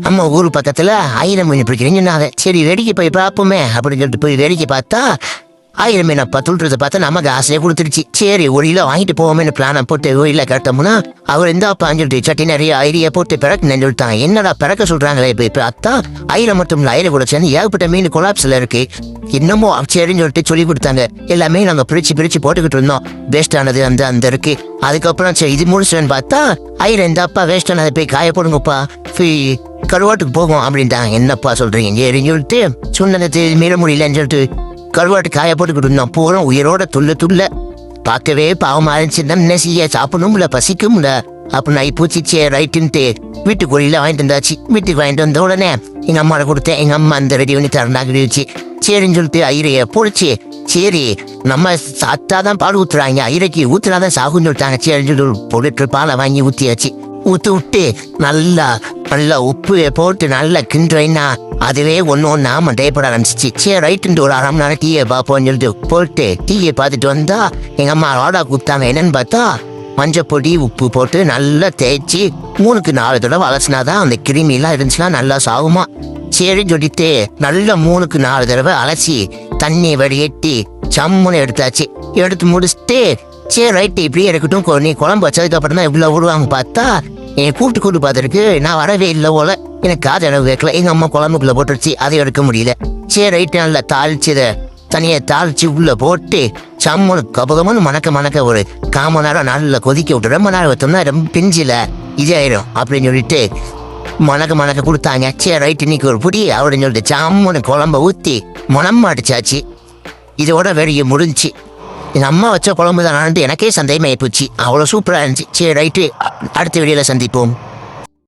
அம்மா ஊர் பக்கத்துல ஆயிரம் மீன் பிடிக்கிறேன்னு சொன்னாங்க. சரி வேடிக்கை போய் பார்ப்போமே அப்படின்னு சொல்லிட்டு போய் வேடிக்கை பார்த்தா ஆயிரம் மீன் அப்பா துள்ளுறதை பார்த்தா நமக்கு ஆசையை கொடுத்துருச்சு. சரி ஒரு கிலோ வாங்கிட்டு போவோமே பிளானை போட்டு ஒரு கிலோ கட்டோம்னா அவர் இந்த அப்பான்னு சொல்லிட்டு சட்டி நிறைய ஐடியா போட்டு பிறக்க சொல்லிட்டாங்க. என்னடா பிறக்க சொல்றாங்களே இப்ப அத்தா ஆயிரம் மட்டும் இல்லை ஆயிரம் கூட சேர்ந்து ஏகப்பட்ட மீன் கொலாப்ஸ்ல இருக்கு. இன்னமும் சரின்னு சொல்லிட்டு சொல்லி கொடுத்தாங்க. எல்லாமே நாங்க பிரிச்சு போட்டுக்கிட்டு இருந்தோம். வேஸ்ட் ஆனது அந்த இருக்கு. அதுக்கப்புறம் சரி இது முடிச்சுன்னு பார்த்தா ஆயிரம் இந்த அப்பா வேஸ்ட் ஆனதை போய் காய போடுங்கப்பா கருவாட்டுக்கு போகும் அப்படின்ட்டாங்க. என்னப்பா சொல்றீங்க சரின்னு சொல்லிட்டு சொன்னது மீற முடியலன்னு சொல்லிட்டு கருவாட்டு காய போட்டுக்கிட்டு இருந்தோம். போறோம் உயிரோட துள்ள பார்க்கவே பாவமா இருந்துச்சு. என்ன செய்ய சாப்பிடணும்ல பசிக்கும்ல அப்படின்னு ஆகி பூச்சிச்சே ரைட்டுன்ட்டு வீட்டுக்கு ஒளியில வாங்கிட்டு வந்தாச்சு. வீட்டுக்கு வாங்கிட்டு வந்த உடனே எங்க அம்மாவை கொடுத்தேன். எங்க அம்மா அந்த ரெடி பண்ணி தரண்டாக்கிடுச்சு. சரின்னு சொல்லிட்டு ஐரைய பொழிச்சு சரி நம்ம சாத்தாதான் பால் ஊத்துறாங்க ஐரைக்கு ஊத்துறாதான் சாகுன்னு சொல்லிட்டாங்க. சரின்னு சொல்லிட்டு பொருட்கள் பாலை வாங்கி ஊத்தியாச்சு. ஊத்து விட்டு நல்லா உப்பு போட்டு நல்லா கிண்டுறேன்னா அதுவே ஒன்னா மண்டையப்பட ஆரம்பிச்சிச்சு. சரி ரைட்டு ஒரு 1/2 மணி நேரம் டீயை பார்ப்போம்னு சொல்லிட்டு போட்டு டீயை பார்த்துட்டு வந்தா எங்க அம்மா ஆடா கூப்பிட்டாங்க. என்னன்னு பார்த்தா மஞ்சப்பொடி உப்பு போட்டு நல்லா தேய்ச்சி 3-4 தடவை அலசினாதான் அந்த கிருமிலாம் இருந்துச்சுன்னா நல்லா சாகுமா. சரின்னு சொல்லிட்டு நல்லா 3-4 தடவை அலசி தண்ணி வடிகட்டி சம்முன்னு எடுத்தாச்சு. எடுத்து முடிச்சுட்டு சரி ரைட்டு இப்படியே இருக்கட்டும் நீ குழம்பு வச்சதுக்கு அப்புறம் தான் இவ்வளோ விடுவாங்க பார்த்தா என் கூப்பிட்டு பார்த்துருக்கு. நான் வரவே இல்லை போல எனக்கு காது அளவு வைக்கல. எங்க அம்மா குழம்புக்குள்ள போட்டுருச்சு அதை எடுக்க முடியல. சரி ரைட்டு நல்லா தாளிச்சதை தனியை தாளிச்சு உள்ள போட்டு சம்முன்னு கபகமன்னு மணக்க ஒரு 1/4 மணி நேரம் நல்லா கொதிக்க விட்டு ரொம்ப நேரம் வைத்தோம்னா ரொம்ப பிஞ்சில இதாயிரும் அப்படின்னு சொல்லிட்டு மணக்க கொடுத்தாங்க. சரி ரைட்டு இன்னைக்கு ஒரு புடி அப்படின்னு சொல்லிட்டு சம்முன்னு குழம்ப ஊற்றி மணம் அடிச்சாச்சு. இதோட வேடிக்கை முடிஞ்சு. எங்கள் அம்மா வச்ச குழம்பு தான் எனக்கே சந்தேகமாகி போச்சு. அவ்வளோ சூப்பராக இருந்துச்சு. சரி ரைட்டு அடுத்த வீடியோவில் சந்திப்போம்.